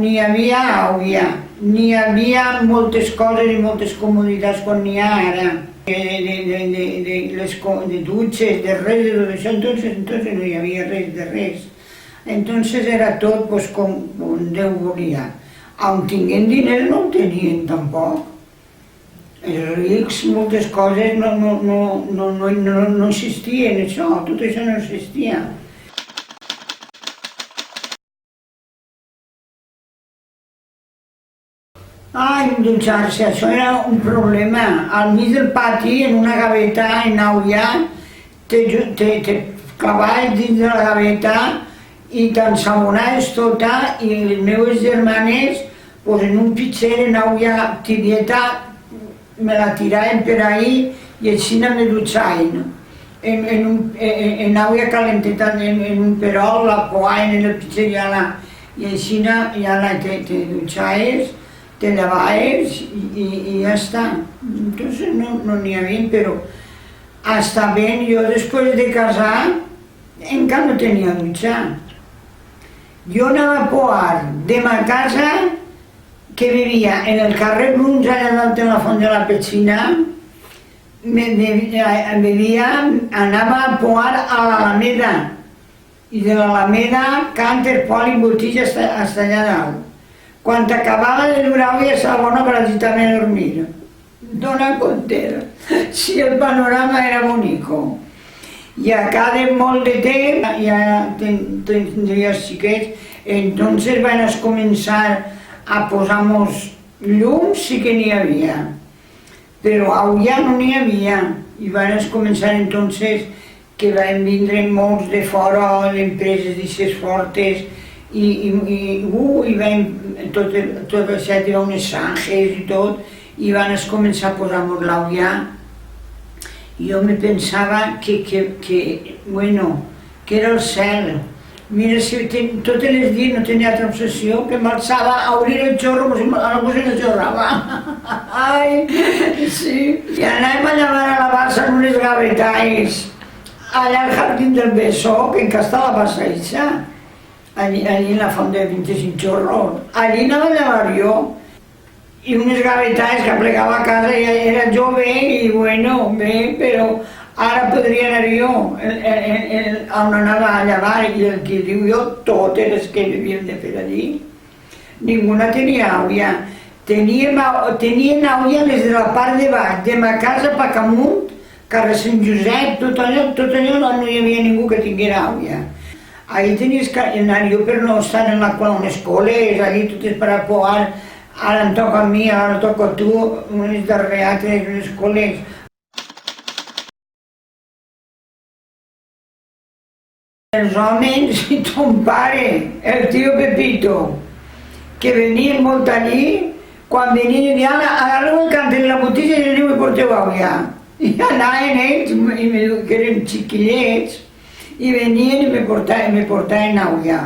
n'hi havia àuia, n'hi havia moltes coses i moltes comoditats com n'hi ha ara. De dutxes, de res, de tot això, entonces no hi havia res de res. Entonces era tot pues, com Déu volia. On tinguin diners no ho tenien tampoc. Els rics, moltes coses no existien, això, tot això no existia. Ai, dutxar-se, això era un problema. Al mig del pati, en una gaveta, en àuia, te clavaves dins de la gaveta i t'ensabonaves tota i les meves germanes, pues, en un pitxer, en àuia tibieta, me la tiraven per ahí i així me dutxaven. En àuia calenteta, en un perol, la poaven en el pitxer i així te dutxaves, te llevaves i ja està. Entonces no n'hi havia, però hasta ben, jo després de casar encara no tenia dutxa. Jo anava a poar de ma casa, que vivia en el carrer Bruns, allà dalt de la Font de la Petxina, anava a poar a l'Alameda, i de l'Alameda, cànter, pol i botilla fins allà dalt. Quan acabava de durar ja estava bona per agitar-me a dormir. Dona compte, si el panorama era bonico. I a cada molt de temps, ja tindria els xiquets, entonces van començar a posar-nos llums, sí que n'hi havia. Però àuia no n'hi havia. I van començar entonces que van vindre molts de fora, d'empreses d'aixes fortes, i tot això hi va unes sanges i tot, i van començar a posar-nos l'àuia. Jo me pensava que era el cel. Mira, si totes les dies no tenia altra obsessió, que m'alçava a obrir el xorro com si algú se l'enxorrava. Ai, sí. I anàvem a llevar a la bassa en unes gavetalls, allà al jardín del Besó, que encara està la passatge. Allí en la font de 25 xorros. Allí anava a llevar jo. I unes gavetalles que plegava a casa, era jove i bueno, bé, però ara podria anar jo on anava a llevar, i el que diu jo, totes les que havíem de fer allí. Ninguna tenia àuia. Tenien àuia les de la part de baix, de ma casa pa Camunt, carrer Sant Josep, tot allò no hi havia ningú que tinguera àuia. Ahí tenies que anar jo per no estar en unes coles, allí totes per a poar, ara em toca a mi, ara toca a tu, unes darreates, unes coles. Els homes i ton pare, el tio Pepito, que venien molt allí, quan venien i agarreu el cant en la botella i aneu i porteu àuia. I anaven ells, que eren xiquillets, i venien i me portaven àuia.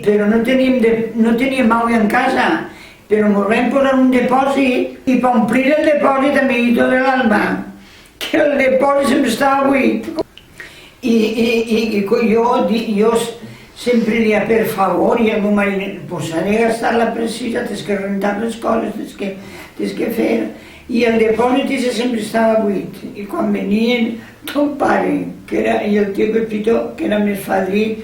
Però no teníem àuia en casa, però ens vam posar un depòsit i per omplir el depòsit, amiguito de l'alma, que el depòsit sempre estava buit. I jo sempre deia, per favor, i el meu marit, pues ha de gastar la precisa, tens que rentar les coses, tens que fer. I el depòsit sempre estava buit. I quan venien ton pare, i el tio Pepito, que era més fadrí,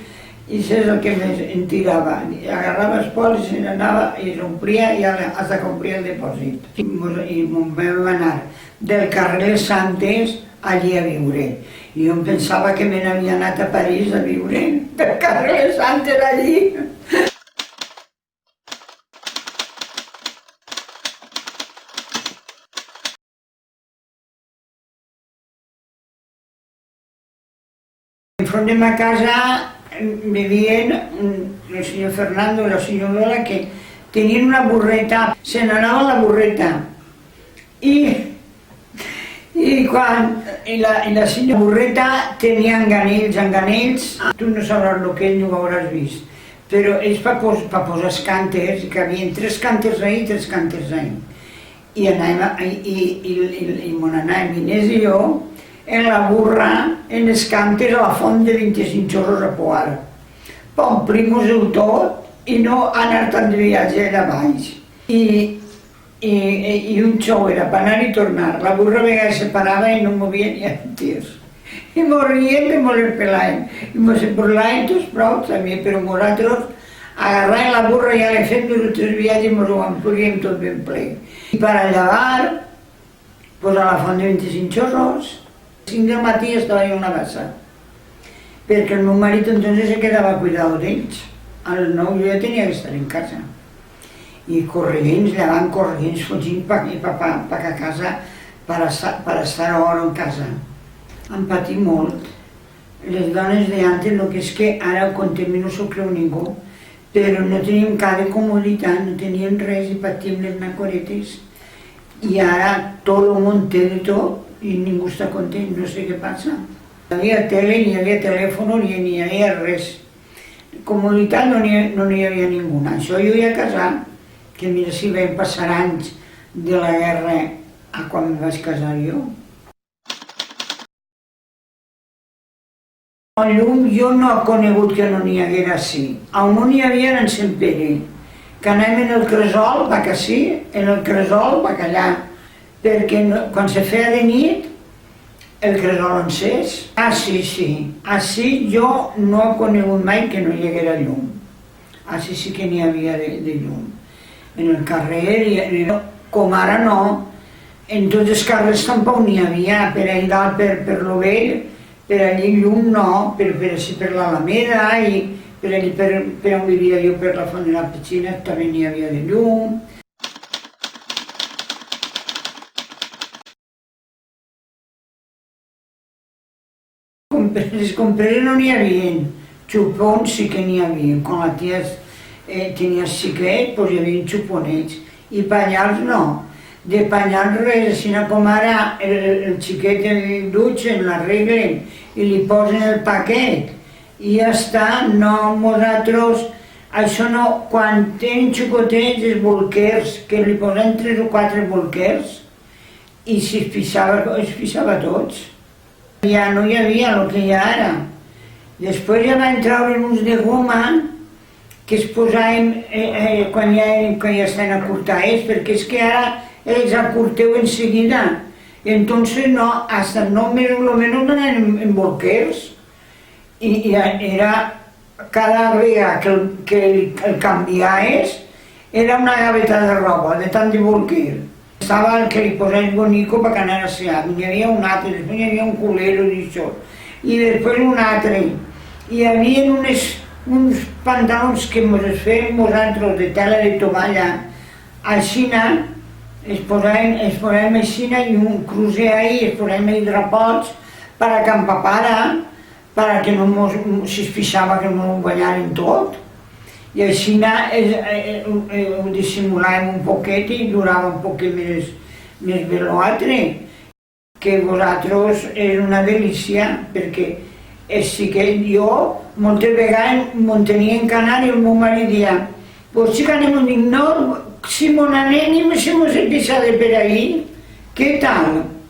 i això és el que més en tirava. Agarrava els pols, se n'anava i s'omplia i fins que omplia el depòsit. I ens vam anar del carrer Santes allí a viure. I jo em pensava que me n'havia anat a París a viure, del carrer Santes allí. Enfront de ma casa vivien el senyor Fernando i la senyora Lola, que tenien una burreta, se n'anava a la burreta. I la senyora burreta tenia enganells, tu no sabràs el que ell no ho hauràs vist, però ells per posar els cànters, que hi havia 3 cànters ahí i 3 cànters ahí. I mon anàvem Inés i jo en la burra, en els cànters, a la font de 25 xorros a poar. Omplim-nos-ho tot i no anar tant de viatge allà baix. I un xou era per anar i tornar. La burra a vegades se parava i no movia ni a tir. I mos riem i mos espelaven. I mos burlaven tots prou també, però nosaltres agarràvem la burra i ja l'he fet dos o tres viatges i mos ho emplíem tot ben ple. I per a llevar, pues a la font de 25 xorros, 5 del matí estava jo a una bassa, perquè el meu marit entonces se quedava cuidado d'ells. A les 9 jo ja tenia que estar en casa. I corrents, llevant corrents, fugint pa a casa per estar a hora en casa. Em patí molt. Les dones d'antes, el que és que ara contem no s'ho creu ningú, però no teníem cada comoditat, no teníem res i patíem les nacoretes. I ara tot el món té de tot i ningú està content, no sé què passa. No hi havia tele, ni hi havia telèfon, ni hi havia res. Comoditat no n'hi havia ninguna. Això jo ja casar, que mira si vam passar anys de la guerra a quan em vaig casar jo. El llum jo no he conegut que no n'hi haguera així. On no n'hi havia era en Sant Pere, que anàvem en el cresol, va que sí, en el cresol, va callar, perquè quan se feia de nit, el cresol encès. Sí. Així jo no he conegut mai que no hi haguera llum. Així sí que n'hi havia de llum. En el carrer, com ara no, en tots els carrers tampoc n'hi havia, per allà dalt per lo vell, per allí llum no, per l'Alameda i per allí per on vivia jo, per la Font de la Petxina, també n'hi havia de llum. Les compreses no n'hi havia, xupons sí que n'hi havia, quan la tia tenia xiquet, doncs hi havia xuponets, i panyals no. De panyals res, així com ara el xiquet el dutxen, l'arreglen i li posen el paquet i ja està. No, nosaltres, això no, quan tenen xicotets, els bolquers, que li posen 3 o 4 bolquers i si es pixava tots. Ja no hi havia el que hi ha ara. Després ja van treure uns de goma que es posaven quan ja estan acurtats, perquè és que ara els acurteu en seguida. Entonces no, hasta no més o menys anaven en bolquers i era cada vegada que el canviaves era una gaveta de roba, de tant de bolquer. Estava el que li posaves bonico perquè anara a ser. Hi havia un altre, després hi havia un culero i això, i després un altre. Hi havia uns pantalons que ens fèiem nosaltres de tela de tovalla així, es posaven així i un crucer ahí, es posaven hidrapots per a que empapara, perquè no si es pixava que no ho banyaren tot. I així ho dissimulàvem un poquet i durava un poquet més bé l'altre. Que vosaltres és una delícia, perquè sí que jo moltes vegades me'n tenia que anar i el meu marit deia «Pues sí que anem», dic «No, si mon anem, si mos he deixat per ahir, què tal?»